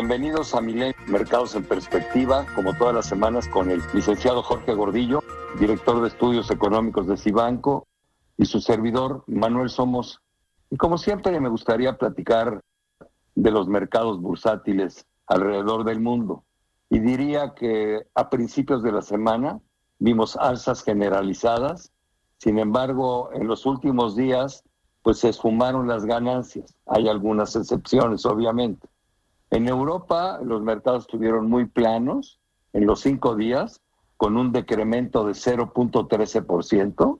Bienvenidos a Milenio Mercados en Perspectiva, como todas las semanas, con el licenciado Jorge Gordillo, director de Estudios Económicos de Cibanco, y su servidor, Manuel Somos. Y como siempre, me gustaría platicar de los mercados bursátiles alrededor del mundo. Y diría que a principios de la semana vimos alzas generalizadas. Sin embargo, en los últimos días, pues se esfumaron las ganancias. Hay algunas excepciones, obviamente. En Europa, los mercados estuvieron muy planos en los 5 días, con un decremento de 0.13%.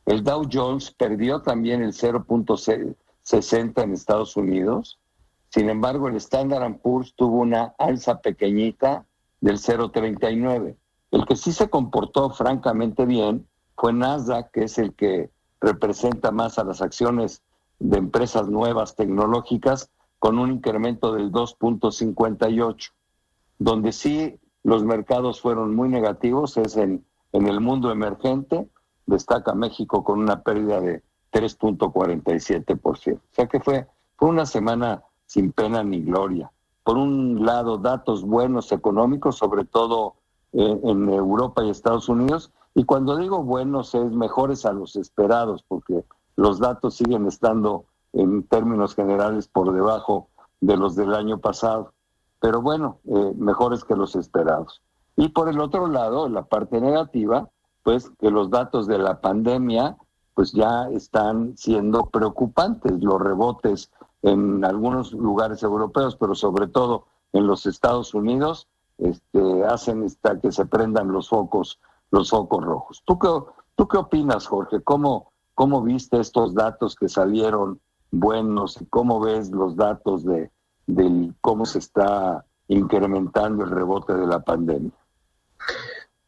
El Dow Jones perdió también el 0.60 en Estados Unidos. Sin embargo, el Standard & Poor's tuvo una alza pequeñita del 0.39. El que sí se comportó francamente bien fue Nasdaq, que es el que representa más a las acciones de empresas nuevas tecnológicas, con un incremento del 2.58. Donde sí los mercados fueron muy negativos es en el mundo emergente. Destaca México con una pérdida de 3.47%. O sea que fue una semana sin pena ni gloria. Por un lado, datos buenos económicos, sobre todo en Europa y Estados Unidos, y cuando digo buenos es mejores a los esperados, porque los datos siguen estando en términos generales por debajo de los del año pasado, pero bueno, mejores que los esperados. Y por el otro lado, la parte negativa, pues que los datos de la pandemia pues ya están siendo preocupantes. Los rebotes en algunos lugares europeos, pero sobre todo en los Estados Unidos, hacen que se prendan los focos rojos. ¿Tú qué opinas, Jorge? ¿Cómo viste estos datos que salieron buenos y cómo ves los datos de cómo se está incrementando el rebote de la pandemia?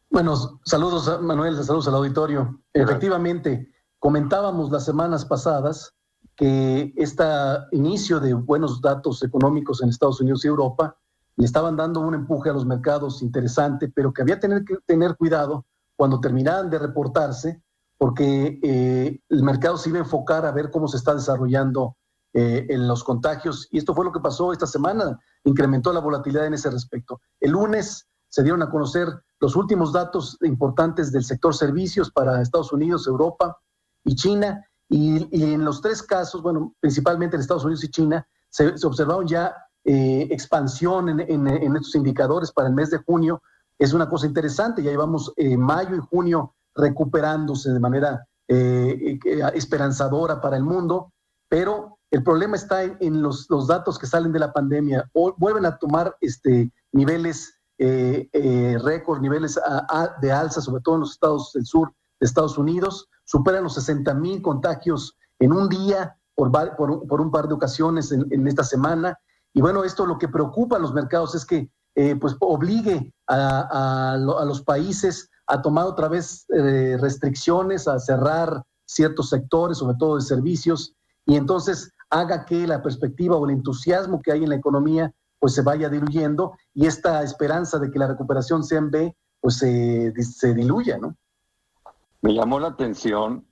Bueno, saludos Manuel, saludos al auditorio. Gracias. Efectivamente, comentábamos las semanas pasadas que este inicio de buenos datos económicos en Estados Unidos y Europa le estaban dando un empuje a los mercados interesante, pero que había que tener cuidado cuando terminaran de reportarse, porque el mercado se iba a enfocar a ver cómo se está desarrollando en los contagios, y esto fue lo que pasó esta semana, incrementó la volatilidad en ese respecto. El lunes se dieron a conocer los últimos datos importantes del sector servicios para Estados Unidos, Europa y China, y en los tres casos, bueno, principalmente en Estados Unidos y China, se observaron ya expansión en estos indicadores para el mes de junio. Es una cosa interesante, ya llevamos mayo y junio recuperándose de manera esperanzadora para el mundo, pero el problema está en los datos que salen de la pandemia. Vuelven a tomar niveles récord, niveles de alza, sobre todo en los estados del sur de Estados Unidos. Superan los 60,000 contagios en un día por un par de ocasiones en esta semana. Y bueno, esto lo que preocupa a los mercados es que pues obligue a los países a tomar otra vez restricciones, a cerrar ciertos sectores, sobre todo de servicios, y entonces haga que la perspectiva o el entusiasmo que hay en la economía pues se vaya diluyendo, y esta esperanza de que la recuperación sea en V pues se diluya, ¿no? Me llamó la atención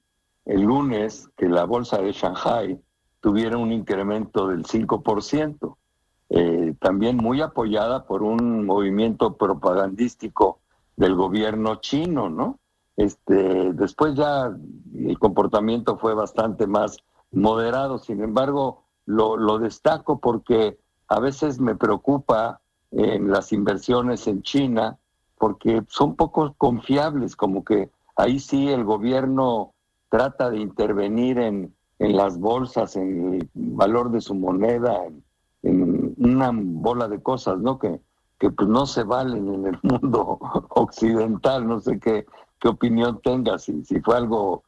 el lunes que la bolsa de Shanghai tuviera un incremento del 5%, también muy apoyada por un movimiento propagandístico del gobierno chino, ¿no? Después ya el comportamiento fue bastante más moderado. Sin embargo, lo destaco porque a veces me preocupa en las inversiones en China, porque son poco confiables, como que ahí sí el gobierno trata de intervenir en las bolsas, en el valor de su moneda, en una bola de cosas, ¿no? Que pues no se valen en el mundo occidental. No sé qué opinión tengas, si fue algo,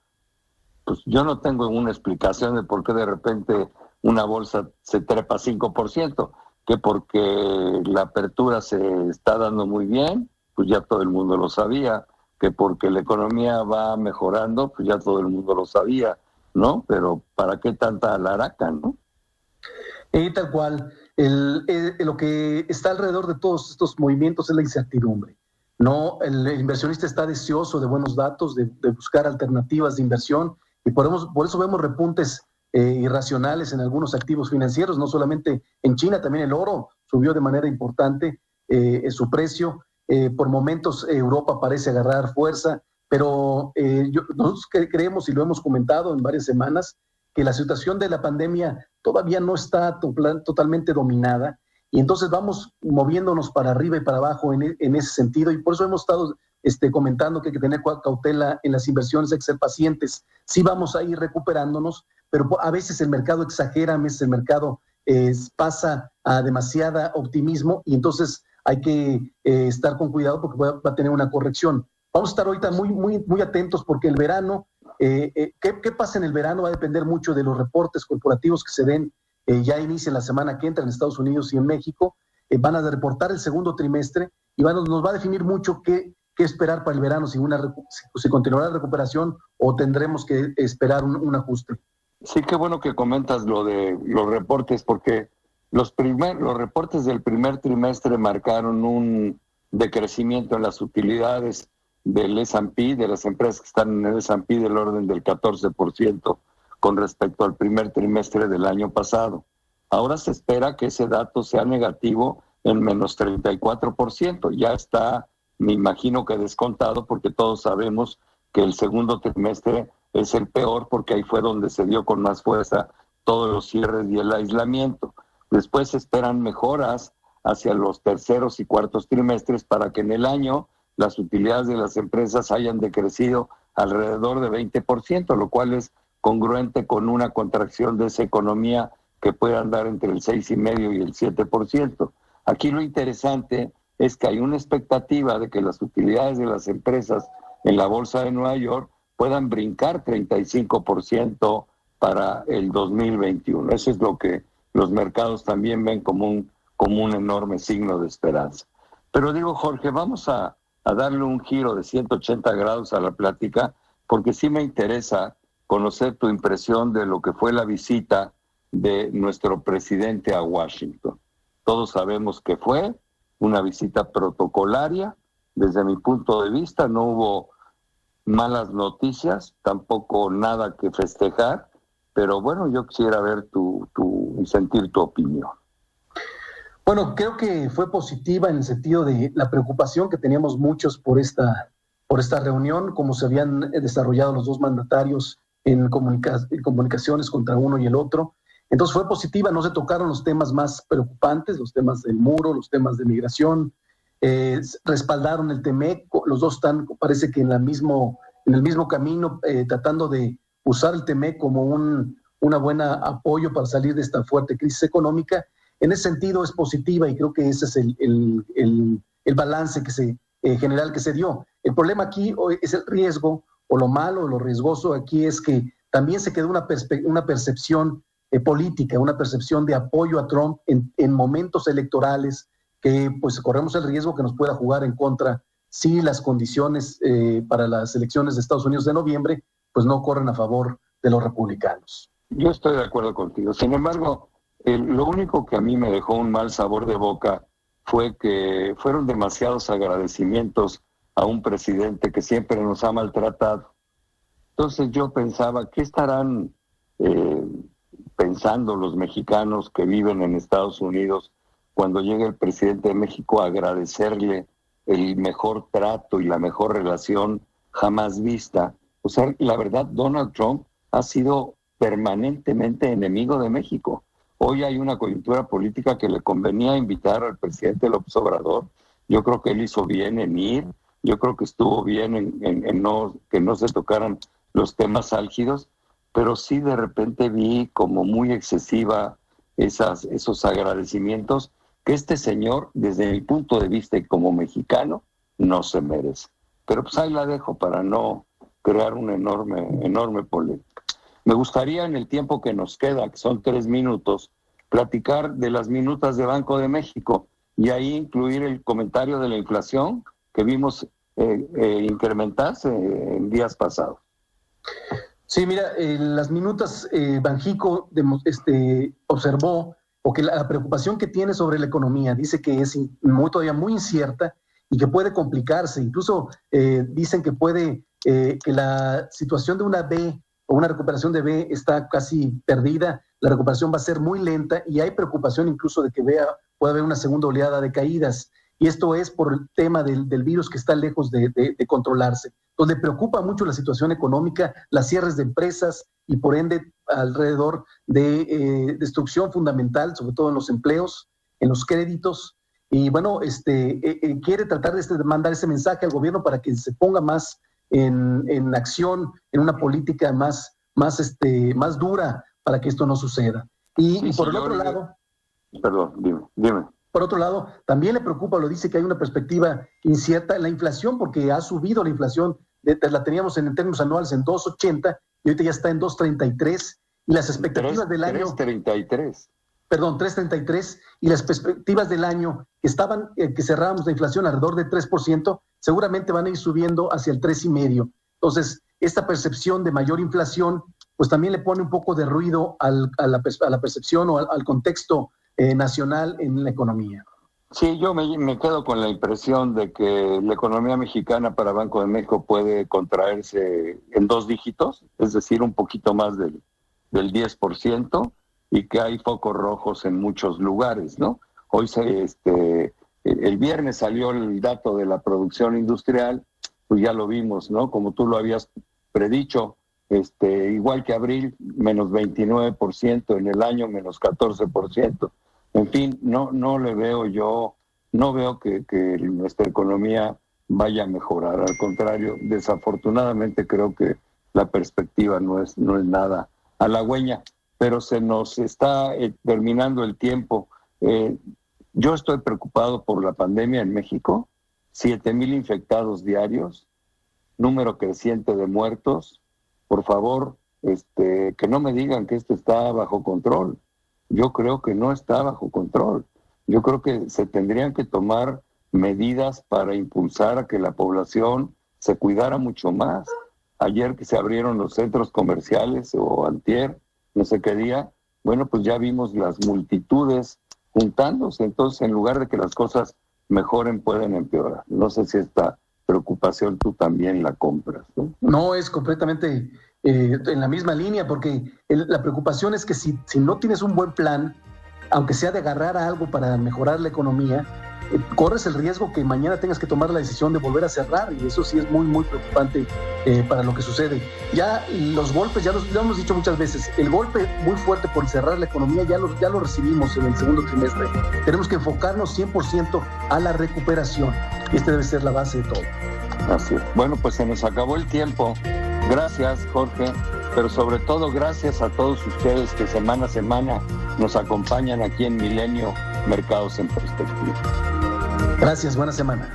pues yo no tengo una explicación de por qué de repente una bolsa se trepa 5%, que porque la apertura se está dando muy bien, pues ya todo el mundo lo sabía, que porque la economía va mejorando, pues ya todo el mundo lo sabía, ¿no? Pero ¿para qué tanta alaraca, no? Tal cual. Lo que está alrededor de todos estos movimientos es la incertidumbre, ¿no? El inversionista está deseoso de buenos datos, de buscar alternativas de inversión, y por eso vemos repuntes irracionales en algunos activos financieros, no solamente en China, también el oro subió de manera importante su precio. Por momentos Europa parece agarrar fuerza, pero nosotros creemos, y lo hemos comentado en varias semanas, que la situación de la pandemia todavía no está totalmente dominada, y entonces vamos moviéndonos para arriba y para abajo en ese sentido, y por eso hemos estado comentando que hay que tener cautela en las inversiones, hay que ser pacientes. Sí vamos a ir recuperándonos, pero a veces el mercado exagera, a veces el mercado pasa a demasiada optimismo, y entonces hay que estar con cuidado porque va a tener una corrección. Vamos a estar ahorita muy atentos porque el verano, ¿qué pasa en el verano? Va a depender mucho de los reportes corporativos que se den. Ya inicia la semana que entra en Estados Unidos y en México. Van a reportar el segundo trimestre y nos va a definir mucho qué esperar para el verano, si continuará la recuperación o tendremos que esperar un ajuste. Sí, qué bueno que comentas lo de los reportes, porque los reportes del primer trimestre marcaron un decrecimiento en las utilidades del S&P, de las empresas que están en el S&P, del orden del 14% con respecto al primer trimestre del año pasado. Ahora se espera que ese dato sea negativo en menos 34%. Ya está, me imagino que descontado, porque todos sabemos que el segundo trimestre es el peor, porque ahí fue donde se dio con más fuerza todos los cierres y el aislamiento. Después se esperan mejoras hacia los terceros y cuartos trimestres para que en el año las utilidades de las empresas hayan decrecido alrededor de 20%, lo cual es congruente con una contracción de esa economía que puede andar entre el 6,5% y el 7%. Aquí lo interesante es que hay una expectativa de que las utilidades de las empresas en la Bolsa de Nueva York puedan brincar 35% para el 2021. Eso es lo que los mercados también ven como un enorme signo de esperanza. Pero digo, Jorge, vamos a darle un giro de 180 grados a la plática, porque sí me interesa conocer tu impresión de lo que fue la visita de nuestro presidente a Washington. Todos sabemos que fue una visita protocolaria. Desde mi punto de vista no hubo malas noticias, tampoco nada que festejar, pero bueno, yo quisiera ver y sentir tu opinión. Bueno, creo que fue positiva en el sentido de la preocupación que teníamos muchos por esta reunión, cómo se habían desarrollado los dos mandatarios en comunicaciones contra uno y el otro. Entonces fue positiva, no se tocaron los temas más preocupantes, los temas del muro, los temas de migración, respaldaron el TEMEC, los dos están, parece que en el mismo camino, tratando de usar el TEMEC como una buena apoyo para salir de esta fuerte crisis económica. En ese sentido es positiva y creo que ese es el balance general que se dio. El problema aquí es el riesgo, o lo malo, o lo riesgoso aquí es que también se quedó una percepción política, una percepción de apoyo a Trump en momentos electorales que pues corremos el riesgo que nos pueda jugar en contra si las condiciones para las elecciones de Estados Unidos de noviembre pues no corren a favor de los republicanos. Yo estoy de acuerdo contigo. Sin embargo, lo único que a mí me dejó un mal sabor de boca fue que fueron demasiados agradecimientos a un presidente que siempre nos ha maltratado. Entonces yo pensaba, ¿qué estarán pensando los mexicanos que viven en Estados Unidos cuando llegue el presidente de México a agradecerle el mejor trato y la mejor relación jamás vista? O sea, la verdad, Donald Trump ha sido permanentemente enemigo de México. Hoy hay una coyuntura política que le convenía invitar al presidente López Obrador. Yo creo que él hizo bien en ir. Yo creo que estuvo bien en que no se tocaran los temas álgidos, pero sí de repente vi como muy excesiva esos agradecimientos que este señor, desde mi punto de vista y como mexicano, no se merece. Pero pues ahí la dejo para no crear una enorme polémica. Me gustaría en el tiempo que nos queda, que son 3 minutos, platicar de las minutas de Banco de México y ahí incluir el comentario de la inflación que vimos incrementarse en días pasados. Sí, mira, las minutas Banjico observó porque la preocupación que tiene sobre la economía, dice que es todavía muy incierta y que puede complicarse. Incluso dicen que que la situación de una B o una recuperación de B está casi perdida, la recuperación va a ser muy lenta y hay preocupación incluso de que B puede haber una segunda oleada de caídas. Y esto es por el tema del virus que está lejos de controlarse. Entonces, le preocupa mucho la situación económica, las cierres de empresas y por ende alrededor de destrucción fundamental, sobre todo en los empleos, en los créditos. Y bueno, quiere tratar de mandar ese mensaje al gobierno para que se ponga más en acción, en una política más dura para que esto no suceda. Y por el otro lado... Perdón, dime. Por otro lado, también le preocupa, lo dice, que hay una perspectiva incierta en la inflación, porque ha subido la inflación, la teníamos en términos anuales en 2.80 y ahorita ya está en 2.33 y las expectativas del año... 3.33. Perdón, 3.33 y las perspectivas del año que cerrábamos la inflación alrededor de 3%, seguramente van a ir subiendo hacia el 3.5%. Entonces, esta percepción de mayor inflación, pues también le pone un poco de ruido a la percepción o al contexto nacional en la economía. Sí, yo me quedo con la impresión de que la economía mexicana para Banco de México puede contraerse en 2 dígitos, es decir, un poquito más del 10%, y que hay focos rojos en muchos lugares, ¿no? Hoy el viernes salió el dato de la producción industrial, pues ya lo vimos, ¿no? Como tú lo habías predicho, igual que abril, menos 29%, en el año menos 14%. En fin, no le veo yo, no veo que nuestra economía vaya a mejorar. Al contrario, desafortunadamente creo que la perspectiva no es nada halagüeña, pero se nos está terminando el tiempo. Yo estoy preocupado por la pandemia en México, 7,000 infectados diarios, número creciente de muertos. Por favor, que no me digan que esto está bajo control. Yo creo que no está bajo control. Yo creo que se tendrían que tomar medidas para impulsar a que la población se cuidara mucho más. Ayer que se abrieron los centros comerciales o antier, no sé qué día, bueno, pues ya vimos las multitudes juntándose. Entonces, en lugar de que las cosas mejoren, pueden empeorar. No sé si esta preocupación tú también la compras, ¿no? No, es completamente en la misma línea, porque la preocupación es que si no tienes un buen plan, aunque sea de agarrar a algo para mejorar la economía, corres el riesgo que mañana tengas que tomar la decisión de volver a cerrar, y eso sí es muy, muy preocupante para lo que sucede. Ya los golpes, ya lo hemos dicho muchas veces, el golpe muy fuerte por cerrar la economía ya lo recibimos en el segundo trimestre. Tenemos que enfocarnos 100% a la recuperación, y debe ser la base de todo. Así es. Bueno, pues se nos acabó el tiempo. Gracias, Jorge, pero sobre todo gracias a todos ustedes que semana a semana nos acompañan aquí en Milenio Mercados en Perspectiva. Gracias, buena semana.